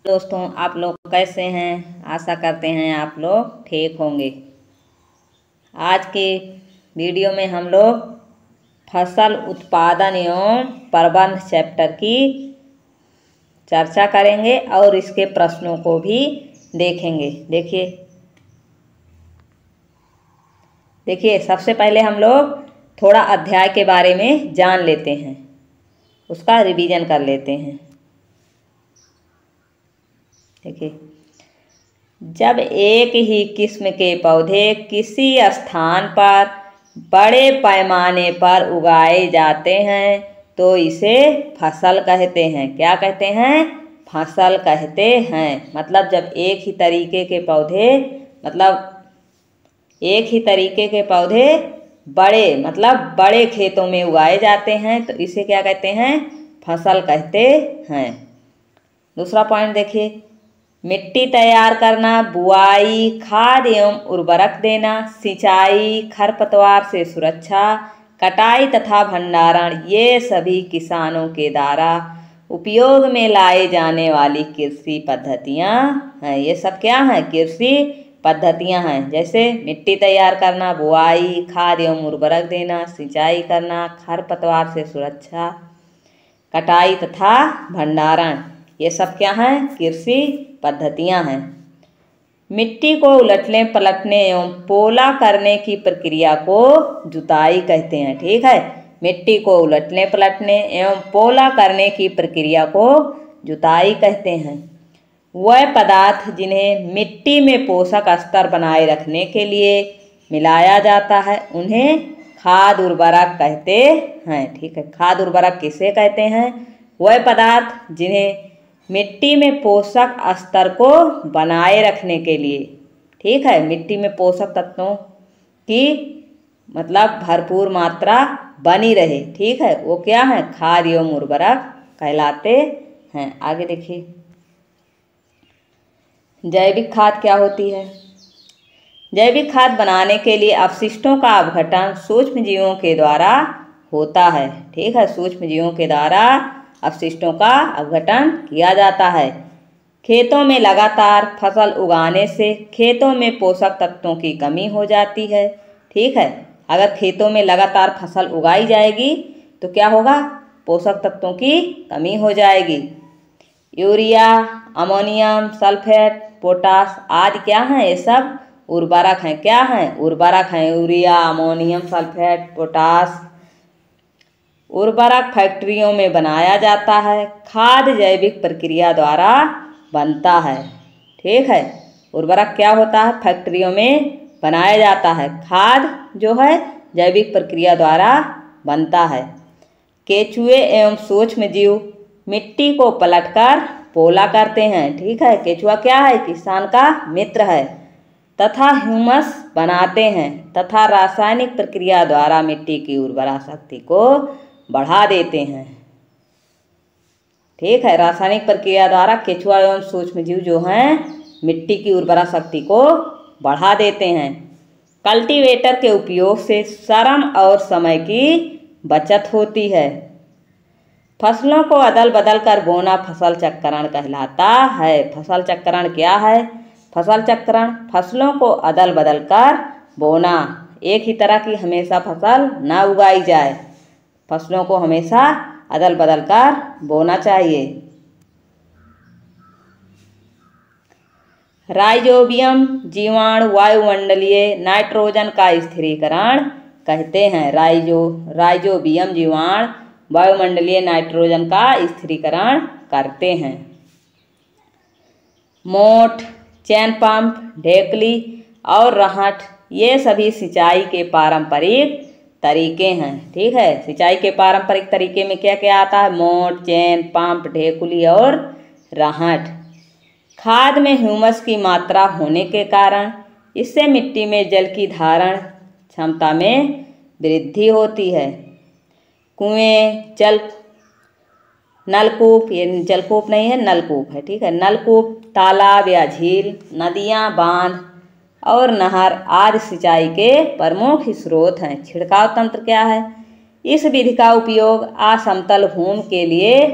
दोस्तों, आप लोग कैसे हैं? आशा करते हैं आप लोग ठीक होंगे। आज के वीडियो में हम लोग फसल उत्पादन एवं प्रबंध चैप्टर की चर्चा करेंगे और इसके प्रश्नों को भी देखेंगे। देखिए सबसे पहले हम लोग थोड़ा अध्याय के बारे में जान लेते हैं, उसका रिवीजन कर लेते हैं। देखिए, जब एक ही किस्म के पौधे किसी स्थान पर बड़े पैमाने पर उगाए जाते हैं तो इसे फसल कहते हैं। क्या कहते हैं? फसल कहते हैं। मतलब जब एक ही तरीके के पौधे बड़े खेतों में उगाए जाते हैं तो इसे क्या कहते हैं? फसल कहते हैं। दूसरा पॉइंट देखिए, मिट्टी तैयार करना, बुआई, खाद एवं उर्वरक देना, सिंचाई, खरपतवार से सुरक्षा, कटाई तथा भंडारण, ये सभी किसानों के द्वारा उपयोग में लाए जाने वाली कृषि पद्धतियाँ हैं। ये सब क्या हैं? कृषि पद्धतियाँ हैं। जैसे मिट्टी तैयार करना, बुआई, खाद एवं उर्वरक देना, सिंचाई करना, खरपतवार से सुरक्षा, कटाई तथा भंडारण, ये सब क्या हैं? कृषि पद्धतियाँ हैं। मिट्टी को उलटने पलटने एवं पोला करने की प्रक्रिया को जुताई कहते हैं। ठीक है, मिट्टी को उलटने पलटने एवं पोला करने की प्रक्रिया को जुताई कहते हैं। वह पदार्थ जिन्हें मिट्टी में पोषक स्तर बनाए रखने के लिए मिलाया जाता है उन्हें खाद उर्वरक कहते हैं। ठीक है, खाद उर्वरक किसे कहते हैं? वह पदार्थ जिन्हें मिट्टी में पोषक स्तर को बनाए रखने के लिए, ठीक है, मिट्टी में पोषक तत्वों की भरपूर मात्रा बनी रहे, ठीक है, वो क्या है? खाद एवं उर्वरक कहलाते हैं। आगे देखिए, जैविक खाद क्या होती है? जैविक खाद बनाने के लिए अपशिष्टों का अपघटन सूक्ष्म जीवों के द्वारा होता है। ठीक है, सूक्ष्म जीवों के द्वारा अपशिष्टों का अपघटन किया जाता है। खेतों में लगातार फसल उगाने से खेतों में पोषक तत्वों की कमी हो जाती है। ठीक है, अगर खेतों में लगातार फसल उगाई जाएगी तो क्या होगा? पोषक तत्वों की कमी हो जाएगी। यूरिया, अमोनियम सल्फेट, पोटास आदि क्या हैं? ये सब उर्वरक हैं। क्या हैं? उर्वरक हैं। यूरिया, अमोनियम सल्फेट, पोटास उर्वरक फैक्ट्रियों में बनाया जाता है। खाद जैविक प्रक्रिया द्वारा बनता है। ठीक है, उर्वरक क्या होता है? फैक्ट्रियों में बनाया जाता है। खाद जो है जैविक प्रक्रिया द्वारा बनता है। केचुए एवं सूक्ष्म जीव मिट्टी को पलटकर पोला करते हैं। ठीक है, केचुआ क्या है? किसान का मित्र है। तथा ह्यूमस बनाते हैं तथा रासायनिक प्रक्रिया द्वारा मिट्टी की उर्वरा शक्ति को बढ़ा देते हैं। ठीक है, रासायनिक प्रक्रिया द्वारा केचुआ एवं सूक्ष्म जीव जो हैं मिट्टी की उर्वरा शक्ति को बढ़ा देते हैं। कल्टीवेटर के उपयोग से श्रम और समय की बचत होती है। फसलों को अदल बदल कर बोना फसल चक्रण कहलाता है। फसल चक्रण क्या है? फसल चक्रण फसलों को अदल बदल कर बोना। एक ही तरह की हमेशा फसल ना उगाई जाए, फसलों को हमेशा अदल बदल कर बोना चाहिए। राइजोबियम जीवाणु वायुमंडलीय नाइट्रोजन का स्थिरीकरण कहते हैं। राइजोबियम जीवाणु वायुमंडलीय नाइट्रोजन का स्थिरीकरण करते हैं। मोट, चैन पंप, ढेकली और रहट ये सभी सिंचाई के पारंपरिक तरीके हैं। ठीक है, सिंचाई के पारंपरिक तरीके में क्या क्या आता है? मोट, चैन पंप, ढेकुली और रहट। खाद में ह्यूमस की मात्रा होने के कारण इससे मिट्टी में जल की धारण क्षमता में वृद्धि होती है। कुएं, नलकूप, ये जलकूप नहीं है, नलकूप है। ठीक है, नलकूप, तालाब या झील, नदियाँ, बांध और नहर आदि सिंचाई के प्रमुख स्रोत हैं। छिड़काव तंत्र क्या है? इस विधि का उपयोग असमतल भूमि के लिए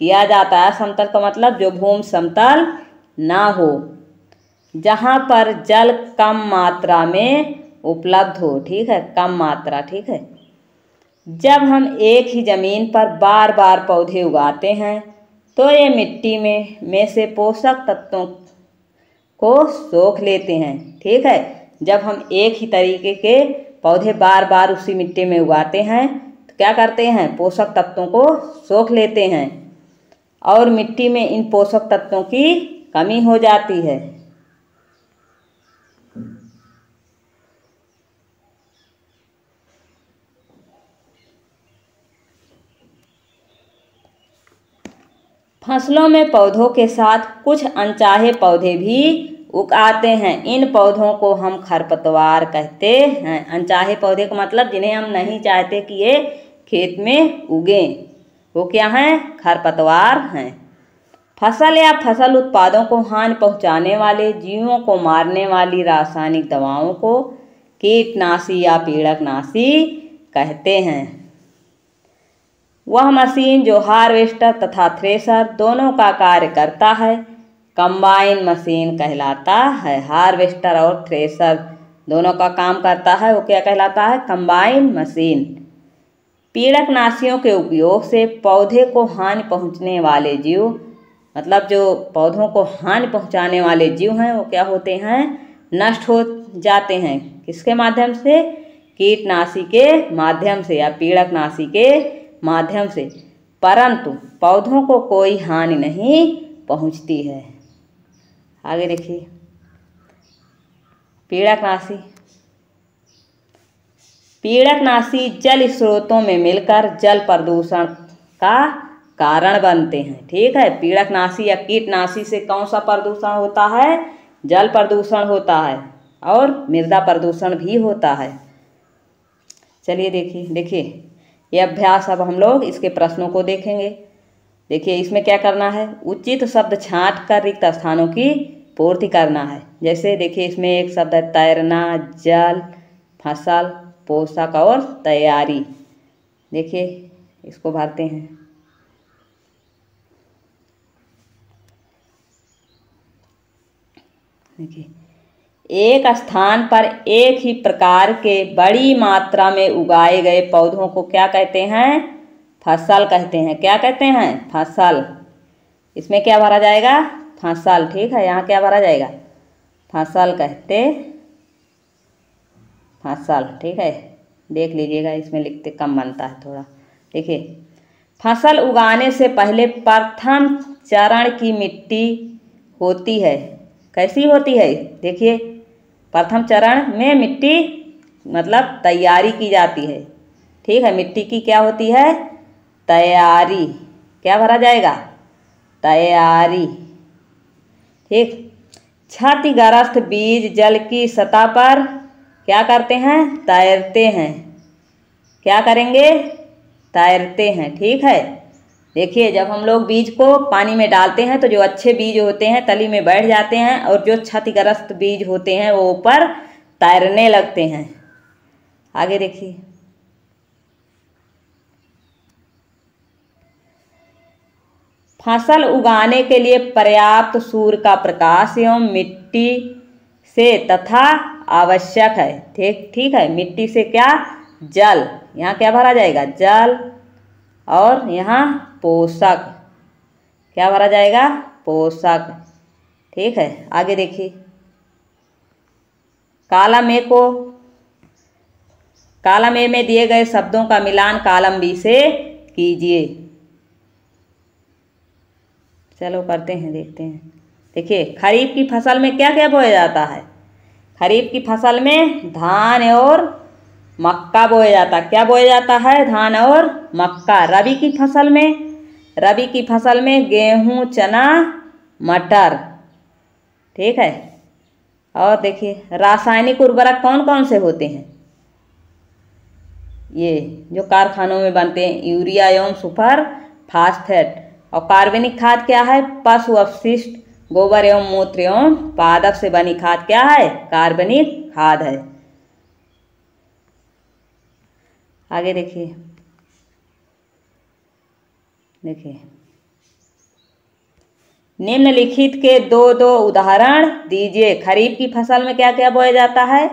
किया जाता है। असमतल का मतलब जो भूमि समतल ना हो, जहाँ पर जल कम मात्रा में उपलब्ध हो। ठीक है, कम मात्रा। ठीक है, जब हम एक ही जमीन पर बार बार पौधे उगाते हैं तो ये मिट्टी में से पोषक तत्वों को सोख लेते हैं। ठीक है, जब हम एक ही तरीके के पौधे बार बार उसी मिट्टी में उगाते हैं तो क्या करते हैं, पोषक तत्वों को सोख लेते हैं और मिट्टी में इन पोषक तत्वों की कमी हो जाती है। फसलों में पौधों के साथ कुछ अनचाहे पौधे भी उगाते हैं। इन पौधों को हम खरपतवार कहते हैं। अनचाहे पौधे का मतलब जिन्हें हम नहीं चाहते कि ये खेत में उगें, वो क्या हैं, खरपतवार हैं। फसल या फसल उत्पादों को हानि पहुंचाने वाले जीवों को मारने वाली रासायनिक दवाओं को कीटनाशी या पीड़कनाशी कहते हैं। वह मशीन जो हार्वेस्टर तथा थ्रेशर दोनों का कार्य करता है कंबाइन मशीन कहलाता है। हार्वेस्टर और थ्रेशर दोनों का काम करता है, वो क्या कहलाता है, कंबाइन मशीन। पीड़कनाशियों के उपयोग से पौधे को हानि पहुंचने वाले जीव, मतलब जो पौधों को हानि पहुंचाने वाले जीव हैं, वो क्या होते हैं, नष्ट हो जाते हैं। किसके माध्यम से, कीटनाशी के माध्यम से या पीड़कनाशी के माध्यम से, परंतु पौधों को कोई हानि नहीं पहुंचती है। आगे देखिए, पीड़कनाशी। पीड़कनाशी जल स्रोतों में मिलकर जल प्रदूषण का कारण बनते हैं। ठीक है, पीड़कनाशी या कीटनाशी से कौन सा प्रदूषण होता है, जल प्रदूषण होता है और मृदा प्रदूषण भी होता है। चलिए देखिए ये अभ्यास। अब हम लोग इसके प्रश्नों को देखेंगे। देखिए इसमें क्या करना है, उचित शब्द छांट कर रिक्त स्थानों की पूर्ति करना है। जैसे देखिए इसमें एक शब्द है तैरना, जल, फसल, पोषक और तैयारी। देखिए इसको भरते हैं। देखिए एक स्थान पर एक ही प्रकार के बड़ी मात्रा में उगाए गए पौधों को क्या कहते हैं, फसल कहते हैं। क्या कहते हैं, फसल। इसमें क्या भरा जाएगा, फसल। ठीक है, यहाँ क्या भरा जाएगा, फसल कहते, फसल। ठीक है, देख लीजिएगा, इसमें लिखते कम बनता है थोड़ा। देखिए फसल उगाने से पहले प्रथम चरण की मिट्टी होती है। कैसी होती है, देखिए प्रथम चरण में मिट्टी मतलब तैयारी की जाती है। ठीक है, मिट्टी की क्या होती है, तैयारी। क्या भरा जाएगा, तैयारी। ठीक, क्षतिग्रस्त बीज जल की सतह पर क्या करते हैं, तैरते हैं। क्या करेंगे, तैरते हैं। ठीक है, देखिए जब हम लोग बीज को पानी में डालते हैं तो जो अच्छे बीज होते हैं तली में बैठ जाते हैं और जो क्षतिग्रस्त बीज होते हैं वो ऊपर तैरने लगते हैं। आगे देखिए, फसल उगाने के लिए पर्याप्त सूर्य का प्रकाश एवं मिट्टी से तथा आवश्यक है। ठीक है, मिट्टी से क्या, जल। यहाँ क्या भरा जाएगा, जल, और यहाँ पोषक। क्या भरा जाएगा, पोषक। ठीक है, आगे देखिए, कॉलम ए में दिए गए शब्दों का मिलान कॉलम बी से कीजिए। चलो करते हैं, देखते हैं। देखिए खरीफ की फसल में क्या क्या बोया जाता है, खरीफ की फसल में धान और मक्का बोया जाता है। क्या बोया जाता है, धान और मक्का। रबी की फसल में गेहूं, चना, मटर। ठीक है, और देखिए रासायनिक उर्वरक कौन कौन से होते हैं, ये जो कारखानों में बनते हैं, यूरिया एवं सुपर फास्फेट। और कार्बनिक खाद क्या है, पशु अपशिष्ट, गोबर एवं मूत्र एवं पादप से बनी खाद क्या है, कार्बनिक खाद है। आगे देखिए निम्नलिखित के दो दो उदाहरण दीजिए। खरीफ की फसल में क्या क्या बोया जाता है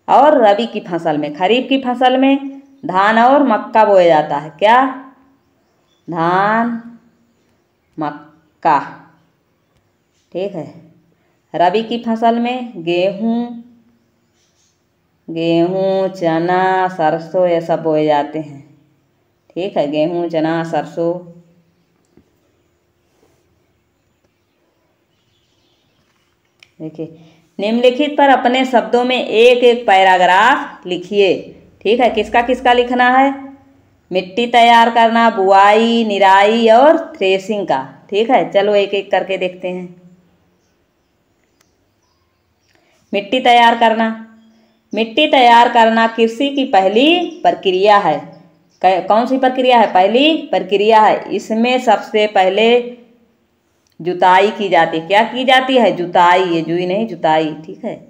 और रबी की फसल में। खरीफ की फसल में धान और मक्का बोया जाता है। क्या? धान मक्का। ठीक है। रबी की फसल में गेहूँ चना सरसों ये सब बोए जाते हैं। ठीक है, गेहूँ चना सरसों। देखिए, निम्नलिखित पर अपने शब्दों में एक एक पैराग्राफ लिखिए। ठीक है, किसका किसका लिखना है? मिट्टी तैयार करना, बुआई, निराई और थ्रेसिंग का। ठीक है, चलो एक एक करके देखते हैं। मिट्टी तैयार करना। मिट्टी तैयार करना कृषि की पहली प्रक्रिया है। कौन सी प्रक्रिया है? पहली प्रक्रिया है। इसमें सबसे पहले जुताई की जाती है। क्या की जाती है? जुताई, ये जुई नहीं, जुताई। ठीक है,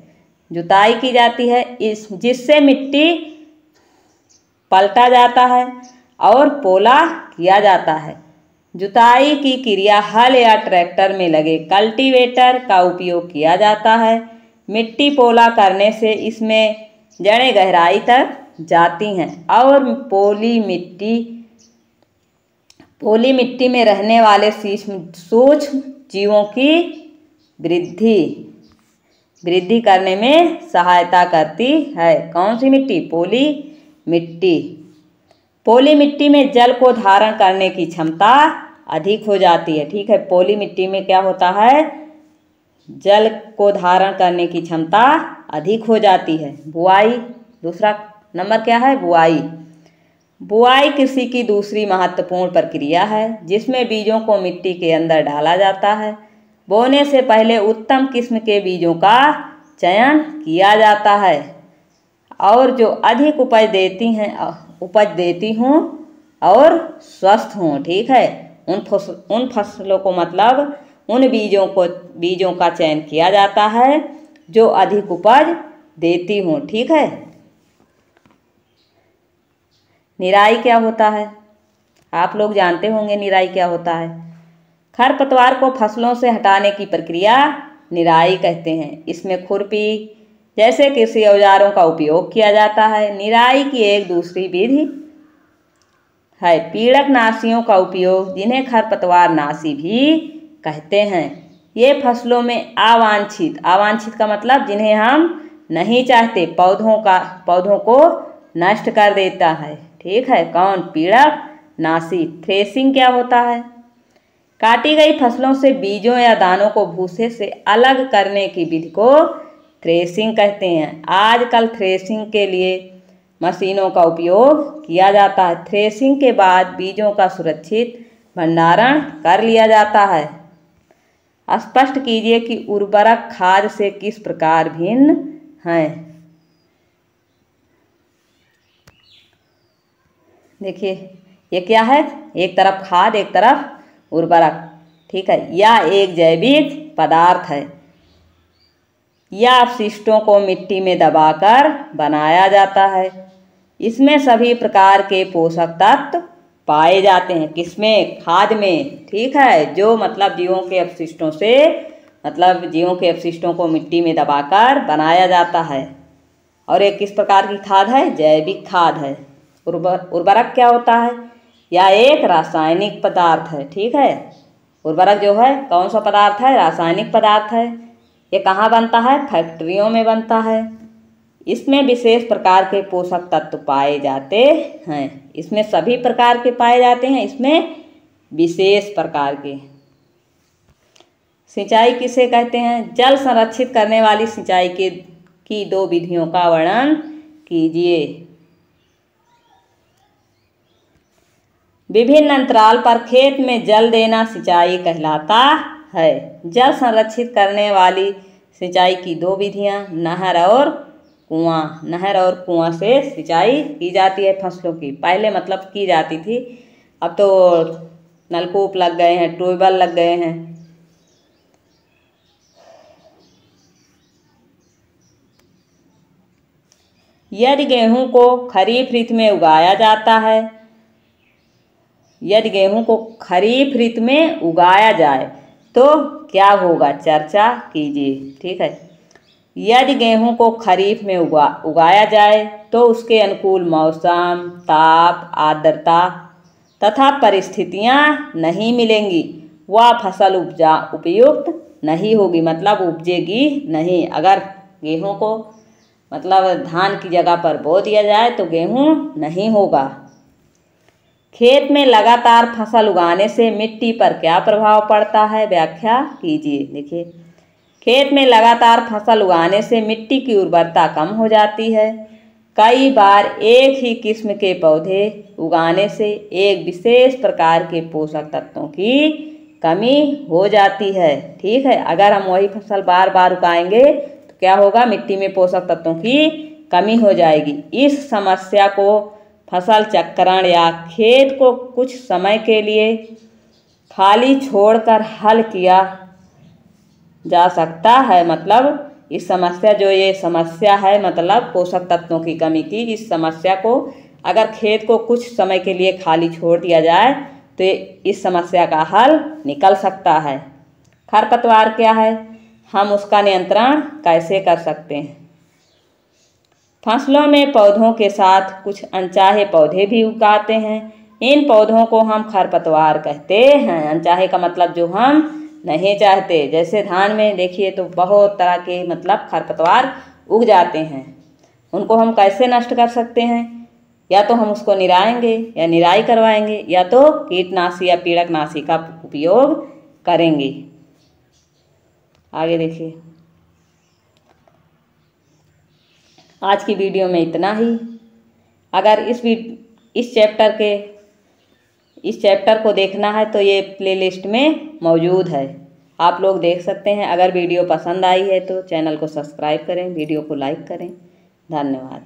जुताई की जाती है जिससे मिट्टी पलटा जाता है और पोला किया जाता है। जुताई की क्रिया हल या ट्रैक्टर में लगे कल्टीवेटर का उपयोग किया जाता है। मिट्टी पोला करने से इसमें जड़ें गहराई तक जाती हैं और पोली मिट्टी में रहने वाले सूक्ष्म जीवों की वृद्धि करने में सहायता करती है। कौन सी मिट्टी? पोली मिट्टी। पोली मिट्टी में जल को धारण करने की क्षमता अधिक हो जाती है। ठीक है, पोली मिट्टी में क्या होता है? जल को धारण करने की क्षमता अधिक हो जाती है। बुआई, दूसरा नंबर क्या है? बुआई। बुआई कृषि की दूसरी महत्वपूर्ण प्रक्रिया है जिसमें बीजों को मिट्टी के अंदर डाला जाता है। बोने से पहले उत्तम किस्म के बीजों का चयन किया जाता है और जो अधिक उपज देती हूँ और स्वस्थ हूँ। ठीक है, उन फसलों को मतलब उन बीजों का चयन किया जाता है जो अधिक उपज देती हूँ। ठीक है। निराई क्या होता है? आप लोग जानते होंगे निराई क्या होता है। खरपतवार को फसलों से हटाने की प्रक्रिया निराई कहते हैं। इसमें खुरपी जैसे कृषि औजारों का उपयोग किया जाता है। निराई की एक दूसरी विधि है पीड़कनाशियों का उपयोग, जिन्हें खरपतवार नाशी भी कहते हैं। ये फसलों में अवांछित का मतलब जिन्हें हम नहीं चाहते पौधों को नष्ट कर देता है। ठीक है, कौन? पीड़कनाशी। थ्रेसिंग क्या होता है? काटी गई फसलों से बीजों या दानों को भूसे से अलग करने की विधि को थ्रेसिंग कहते हैं। आजकल थ्रेसिंग के लिए मशीनों का उपयोग किया जाता है। थ्रेसिंग के बाद बीजों का सुरक्षित भंडारण कर लिया जाता है। स्पष्ट कीजिए कि उर्वरक खाद से किस प्रकार भिन्न हैं। देखिए, ये क्या है? एक तरफ खाद, एक तरफ उर्वरक। ठीक है, यह एक जैविक पदार्थ है। यह अपशिष्टों को मिट्टी में दबाकर बनाया जाता है। इसमें सभी प्रकार के पोषक तत्व पाए जाते हैं। किसमें? खाद में। ठीक है, जो मतलब जीवों के अपशिष्टों को मिट्टी में दबाकर बनाया जाता है। और एक किस प्रकार की खाद है? जैविक खाद है। उर्वरक क्या होता है? यह एक रासायनिक पदार्थ है। ठीक है, उर्वरक जो है कौन सा पदार्थ है? रासायनिक पदार्थ है। ये कहाँ बनता है? फैक्ट्रियों में बनता है। इसमें विशेष प्रकार के पोषक तत्व पाए जाते हैं। इसमें सभी प्रकार के पाए जाते हैं, इसमें विशेष प्रकार के। सिंचाई किसे कहते हैं? जल संरक्षित करने वाली सिंचाई की दो विधियों का वर्णन कीजिए। विभिन्न अंतराल पर खेत में जल देना सिंचाई कहलाता है। जल संरक्षित करने वाली सिंचाई की दो विधियां नहर और कुआं से सिंचाई की जाती है फसलों की। पहले मतलब की जाती थी, अब तो नलकूप लग गए हैं, ट्यूबवेल लग गए हैं। यदि गेहूं को खरीफ ऋतु में उगाया जाए तो क्या होगा, चर्चा कीजिए। ठीक है। यदि गेहूं को खरीफ में उगाया जाए तो उसके अनुकूल मौसम, ताप, आर्द्रता तथा परिस्थितियां नहीं मिलेंगी, वह फसल उपयुक्त नहीं होगी, मतलब उपजेगी नहीं। अगर गेहूं को मतलब धान की जगह पर बो दिया जाए तो गेहूं नहीं होगा। खेत में लगातार फसल उगाने से मिट्टी पर क्या प्रभाव पड़ता है, व्याख्या कीजिए। देखिए, खेत में लगातार फसल उगाने से मिट्टी की उर्वरता कम हो जाती है। कई बार एक ही किस्म के पौधे उगाने से एक विशेष प्रकार के पोषक तत्वों की कमी हो जाती है। ठीक है। अगर हम वही फसल बार बार उगाएंगे तो क्या होगा, मिट्टी में पोषक तत्वों की कमी हो जाएगी। इस समस्या को फसल चक्रण या खेत को कुछ समय के लिए खाली छोड़कर हल किया जा सकता है। मतलब इस समस्या ये समस्या है, मतलब पोषक तत्वों की कमी की, इस समस्या को अगर खेत को कुछ समय के लिए खाली छोड़ दिया जाए तो इस समस्या का हल निकल सकता है। खरपतवार क्या है, हम उसका नियंत्रण कैसे कर सकते हैं। फसलों में पौधों के साथ कुछ अनचाहे पौधे भी उगाते हैं। इन पौधों को हम खरपतवार कहते हैं। अनचाहे का मतलब जो हम नहीं चाहते। जैसे धान में देखिए तो बहुत तरह के मतलब खरपतवार उग जाते हैं। उनको हम कैसे नष्ट कर सकते हैं, या तो हम उसको निराएंगे या निराई करवाएंगे, या तो कीटनाशी या पीड़कनाशी का उपयोग करेंगे। आगे देखिए, आज की वीडियो में इतना ही। अगर इस चैप्टर को देखना है तो ये प्लेलिस्ट में मौजूद है, आप लोग देख सकते हैं। अगर वीडियो पसंद आई है तो चैनल को सब्सक्राइब करें, वीडियो को लाइक करें। धन्यवाद।